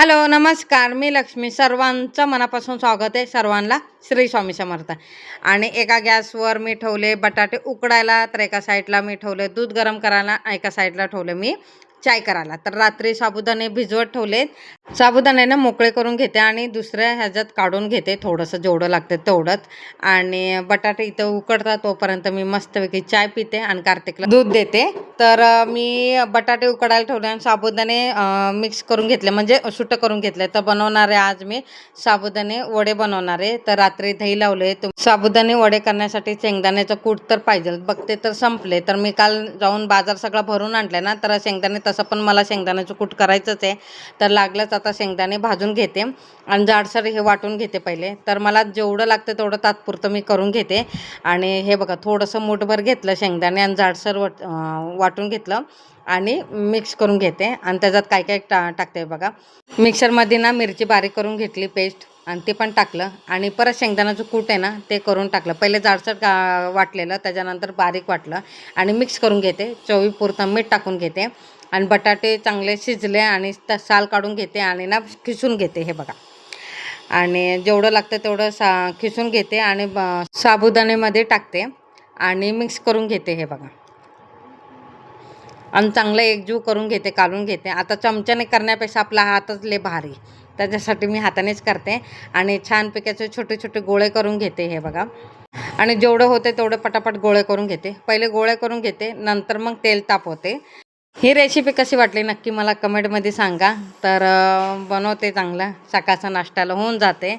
Hello, नमस्कार. मी लक्ष्मी. सर्वांचं मनापासून स्वागत आहे. सर्वांना श्री स्वामी समर्थ. आणि एका गॅसवर मी ठेवले बटाटे उकडायला, तर एका साईडला मी ठेवले दूध गरम करायला, एका साईडला ठेवले मी चाय करायला. तर रात्री साबुदाणे भिजवत ठेवलेत. साबुदाण्यानं मोकळे करून घेते आणि दुसऱ्या ह्याच्यात काढून घेते, थोडंसं जेवढं लागतं तेवढंच. आणि बटाटे इथं उकडतात तोपर्यंत मी मस्तपैकी चाय पिते आणि कार्तिकला दूध देते. तर मी बटाटे उकडायला ठेवले आणि साबुदाणे मिक्स करून घेतले, म्हणजे सुट्ट करून घेतले. तर बनवणार आहे आज मी साबुदाणे वडे बनवणार आहे. तर रात्री दही लावले. साबुदाणे वडे करण्यासाठी शेंगदाण्याचं कूट तर पाहिजे. बघते तर संपले. तर मी काल जाऊन बाजार सगळा भरून आणले ना, तर शेंगदाणे तसं पण मला शेंगदाण्याचं कूट करायचंच आहे. तर लागलंच आता शेंगदाणे भाजून घेते आणि जाडसर हे वाटून घेते पहिले. तर मला जेवढं लागतं तेवढं तात्पुरतं मी करून घेते. आणि हे बघा, थोडंसं मूठभर घेतलं शेंगदाणे आणि जाडसर वाटून घेतलं आणि मिक्स करून घेते. आणि त्याच्यात काय काय टाकते बघा. मिक्सरमध्ये ना मिरची बारीक करून घेतली पेस्ट, आणि ते पण टाकलं. आणि परत शेंगदाण्याचं कूट आहे ना ते करून टाकलं. पहिले जाडसर वाटलेलं, त्याच्यानंतर बारीक वाटलं आणि मिक्स करून घेते. चवीपुरतं मीठ टाकून घेते. आणि बटाटे चांगले शिजले आणि साल काढून घेते आणि ना खिसून घेते. हे बघा, आणि जेवढं लागतं तेवढं खिसून घेते आणि साबुदाण्यामध्ये टाकते आणि मिक्स करून घेते. हे बघा, आणि चांगलं एकजीव करून घेते, काढून घेते. आता चमच्याने करण्यापेक्षा आपला हातच लय भारी, त्याच्यासाठी मी हातानेच करते. आणि छानपैकी छोटे छोटे गोळे करून घेते. हे बघा, आणि जेवढं होते तेवढं पटापट गोळे करून घेते. पहिले गोळे करून घेते, नंतर मग तेल तापवते. ही रेसिपी कशी वाटली नक्की मला कमेंटमध्ये सांगा. तर बनवते चांगलं, सकाळचा नाश्त्याला होऊन जाते.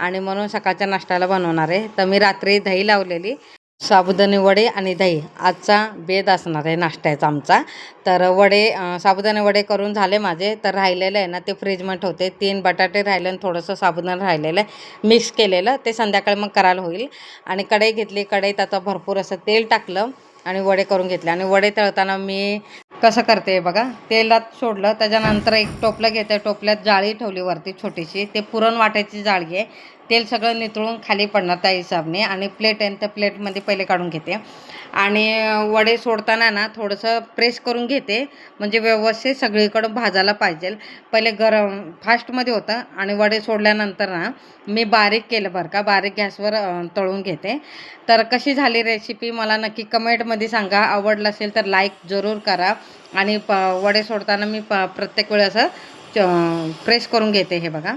आणि म्हणून सकाळच्या नाश्त्याला बनवणार आहे. तर मी रात्री दही लावलेली. साबुदाणे वडे आणि दही आजचा बेद असणार आहे नाश्त्याचा आमचा. तर वडे साबुदाणे वडे करून झाले माझे. तर राहिलेलं आहे ना ते फ्रीजमध्ये ठेवते. 3 बटाटे राहिले आणि थोडंसं साबुदाणा राहिलेलं आहे मिक्स केलेलं, ते संध्याकाळी मग करायला होईल. आणि कढई घेतली, कढईत आता भरपूर असं तेल टाकलं आणि वडे करून घेतले. आणि वडे तळताना मी कसं करते बघा, तेलात सोडलं, त्याच्यानंतर एक टोपलं घेते. टोपल्यात जाळी ठेवली वरती छोटीशी, ते पुरण वाटायची जाळी आहे. तेल सगळं नितळून खाली पडणार त्या हिसाबने. आणि प्लेट आहे, त्या प्लेटमध्ये पहिले काढून घेते. आणि वडे सोडताना ना थोडंसं प्रेस करून घेते, म्हणजे व्यवस्थित सगळीकडं भाजायला पाहिजे. पहिले गरम फास्टमध्ये होतं आणि वडे सोडल्यानंतर ना मी बारीक केलं बरं का, बारीक गॅसवर तळून घेते. तर कशी झाली रेसिपी मला नक्की कमेंटमध्ये सांगा. आवडलं असेल तर लाईक जरूर करा. आणि वडे सोडताना मी प्रत्येक वेळेस असं प्रेस करून घेते. हे बघा,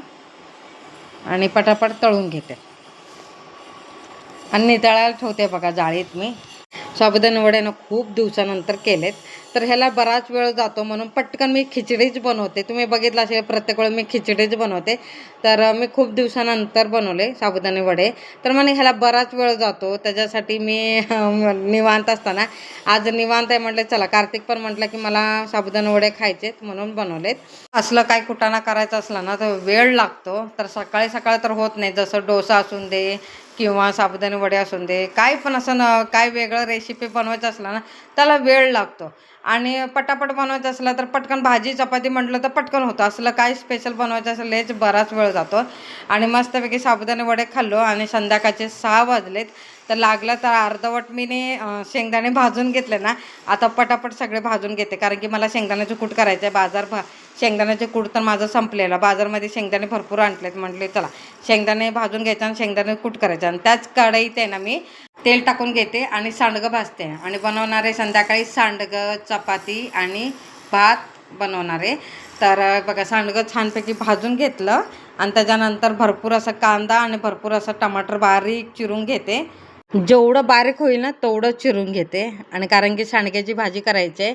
आणि पटापट तळून घेते आणि नितळायला ठेवते बघा जाळीत. मी साबुदाणे वडे ना खूप दिवसानंतर केलेत, तर ह्याला बराच वेळ जातो म्हणून पटकन मी खिचडीच बनवते. तुम्ही बघितलं असेल प्रत्येक वेळ मी खिचडीच बनवते. तर मी खूप दिवसानंतर बनवले साबुदाणे वडे. तर मग ह्याला बराच वेळ जातो, त्याच्यासाठी मी निवांत असताना आज निवांत आहे म्हटलं, चला कार्तिक पण म्हटलं की मला साबुदाणे वडे खायचेत म्हणून बनवलेत. असलं काय कुटाणा करायचं असलं ना तर वेळ लागतो. तर सकाळी सकाळ तर होत नाही, जसं डोसा असून दे किंवा साबुदाणे वडे असून दे, काय पण असं ना काय वेगळं रेसिपी बनवायचं असलं ना त्याला वेळ लागतो. आणि पटापट बनवायचं असलं तर पटकन भाजी चपाती म्हटलं तर पटकन होतं. असलं काय स्पेशल बनवायचं असेल हेच बराच वेळ जातो. आणि मस्तपैकी साबुदाणे वडे खाल्लो आणि संध्याकाळचे 6 वाजलेत. तर लागलं तर अर्धवट मीने शेंगदाणे भाजून घेतले ना. आता पटापट सगळे भाजून घेते, कारण की मला शेंगदाण्याचं कूट करायचं आहे. शेंगदाण्याचे कूट तर माझं संपलेलं, बाजारमध्ये शेंगदाणे भरपूर आणलेत. म्हटले चला शेंगदाणे भाजून घ्यायचं आणि शेंगदाणे कूट करायचं. आणि त्याच कढईत आहे ना मी तेल टाकून घेते आणि सांडगं भाजते. आणि बनवणार आहे संध्याकाळी सांडगं, चपाती आणि भात बनवणार आहे. तर बघा, सांडगं छानपैकी भाजून घेतलं आणि त्याच्यानंतर भरपूर असं कांदा आणि भरपूर असं टमाटर बारीक चिरून घेते. जेवढं बारीक होईल ना तेवढं चिरून घेते. आणि कारण की सांडग्याची भाजी करायची आहे.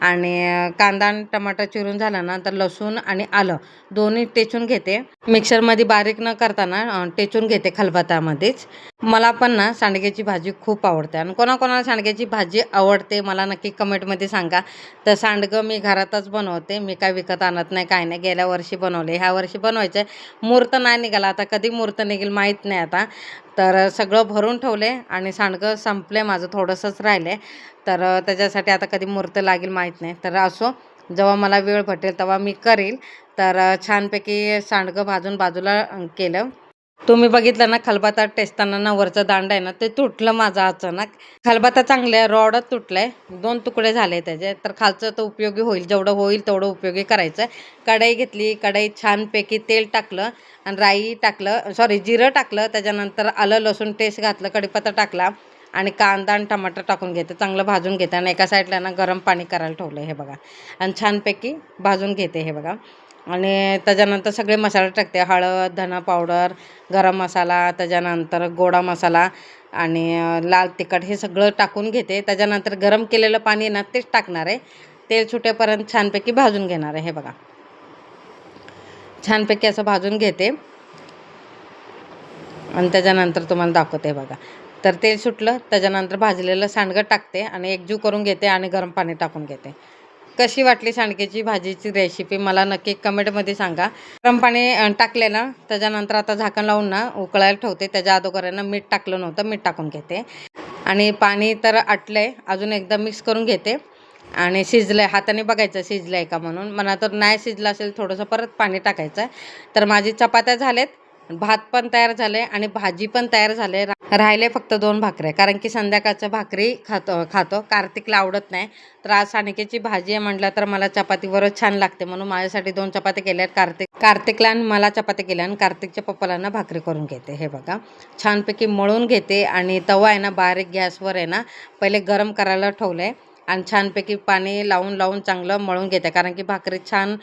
आणि कांदा आणि टमाटर चिरून झाला ना तर लसूण आणि आलं दोन्ही टेचून घेते. मिक्सरमध्ये बारीक न करताना टेचून घेते खलबत्त्यामध्येच. मला पण ना सांडग्याची भाजी खूप आवडते. आणि कोणाकोणाला सांडग्याची भाजी आवडते मला नक्की कमेंटमध्ये सांगा. तर सांडगं मी घरातच बनवते, मी काय विकत आणत नाही, काय नाही. गेल्या वर्षी बनवले, ह्या वर्षी बनवायचं आहे. मुहूर्त नाही निघाला, आता कधी मुहूर्त निघेल माहीत नाही आता. तर सगळं भरून ठेवले आणि सांडगं संपले माझं, थोडंसंच राहिले. तर त्याच्यासाठी आता कधी मुहूर्त लागेल माहीत नाही. तर असो, जेव्हा मला वेळ भेटेल तेव्हा मी करेल. तर छानपैकी सांडगं भाजून बाजूला केलं. तुम्ही बघितलं ना खलबत्ता टेचताना ना वरचं दांड आहे ना ते तुटलं माझं अचानक. खलबत्ता चांगले आहे, रॉडच तुटलाय. 2 तुकडे झाले त्याचे. तर खालचं तर उपयोगी होईल, जेवढं होईल तेवढं उपयोगी करायचं. कढई घेतली, कढईत छानपैकी तेल टाकलं आणि राई टाकलं, सॉरी जिरं टाकलं. त्याच्यानंतर आलं लसूण पेस्ट घातलं, कढीपत्ता टाकला आणि कांदा आणि टमाटर टाकून घेते. चांगलं भाजून घेते आणि एका साईडला ना गरम पाणी करायला ठेवलं हे बघा. आणि छानपैकी भाजून घेते हे बघा. आणि त्याच्यानंतर सगळे मसाले टाकते. हळद, धना पावडर, गरम मसाला, त्याच्यानंतर गोडा मसाला आणि लाल तिखट हे सगळं टाकून घेते. त्याच्यानंतर गरम केलेलं पाणी ना तेच टाकणार आहे. तेल सुटेपर्यंत छानपैकी भाजून घेणार आहे हे बघा. छानपैकी असं भाजून घेते आणि त्याच्यानंतर तुम्हाला दाखवते बघा. तर तेल सुटलं, त्याच्यानंतर भाजलेलं सांडगं टाकते आणि एकजीव करून घेते आणि गरम पाणी टाकून घेते. कशी वाटली सांडग्याची भाजीची रेसिपी मला नक्की कमेंटमध्ये सांगा. गरम पाणी टाकले ना, त्याच्यानंतर आता झाकण लावून ना उकळायला ठेवते. त्याच्या अगोदर आहे ना मीठ टाकलं नव्हतं, मीठ टाकून घेते आणि पाणी तर आटलंय. अजून एकदा मिक्स करून घेते आणि शिजलंय, हाताने बघायचं शिजलंय का म्हणून. मला तर नाही शिजलं असेल थोडंसं परत पाणी टाकायचं. तर माझी चपात्या झालेत, भात पण तयार झाले आणि भाजी पण तयार झाले. राहिले फक्त 2 भाकऱ्या, कारण की संध्याकाळचं भाकरी खातो. कार्तिकला आवडत नाही. तर आज सांडग्याची भाजी आहे म्हटलं तर मला चपातीवरच छान लागते, म्हणून माझ्यासाठी 2 चपात्या केल्या. कार्तिकला आणि मला चपात्या केल्या आणि कार्तिकच्या पप्पाला ना भाकरी करून घेते हे बघा. छानपैकी मळून घेते आणि तवा आहे ना बारीक गॅसवर आहे ना पहिले गरम करायला ठेवलंय आणि छानपैकी पाणी लावून लावून चांगलं मळून घेते, कारण की भाकरी छान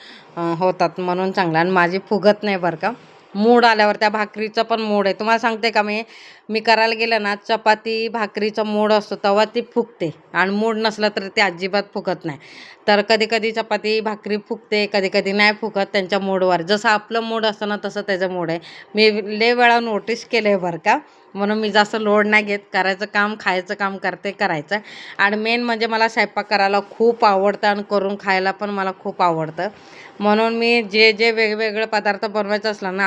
होतात म्हणून चांगलं. आणि माझी फुगत नाही बरं का. मूड आल्यावर त्या भाकरीचं पण मूड आहे. तुम्हाला सांगते का मी मी करायला गेलं ना चपाती भाकरीचा मूड असतो तेव्हा ती फुगते आणि मूड नसला तर ते अजिबात फुगत नाही. तर कधी कधी चपाती भाकरी फुगते, कधी कधी नाही फुगत, त्यांच्या मूडवर. जसं आपलं मूड असतं ना तसं त्याचं मूड आहे. मी लय वेळा नोटीस केलं आहे बरं का. म्हणून मी जास्त लोड नाही घेत. करायचं काम, खायचं काम करते, करायचं. आणि मेन म्हणजे मला स्वयंपाक करायला खूप आवडतं आणि करून खायला पण मला खूप आवडतं. म्हणून मी जे जे वेगवेगळे पदार्थ बनवायचं असलं ना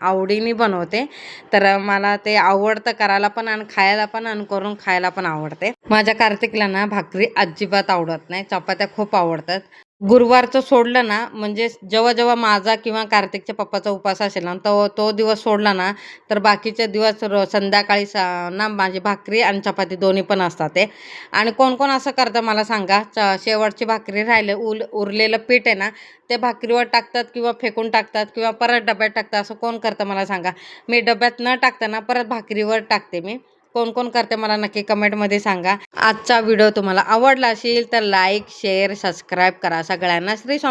आवडीने बनवते. तर मला ते आवडतं करायला पण आणि खायला पण आणि करून खायला पण आवडते. माझ्या कार्तिकला ना भाकरी अजिबात आवडत नाही, चपात्या खूप आवडतात. गुरुवारचं सोडलं ना, म्हणजे जेव्हा जेव्हा माझा किंवा कार्तिकच्या पप्पाचा उपवास असेल ना तो दिवस सोडला ना तर बाकीचे दिवस संध्याकाळी ना माझी भाकरी आणि चपाती दोन्ही पण असतात ते. आणि कोण कोण असं करतं मला सांगा. शेवटची भाकरी उरलेलं पीठ आहे ना ते भाकरीवर टाकतात किंवा फेकून टाकतात किंवा परत डब्यात टाकतात. असं कोण करतं मला सांगा. मी डब्यात न टाकताना परत भाकरीवर टाकते मी. कोण कोण करते मला नक्की कमेंटमध्ये सांगा. आजचा व्हिडिओ तुम्हाला आवडला असेल तर लाईक शेअर सबस्क्राईब करा. सगळ्यांना श्री स्वामी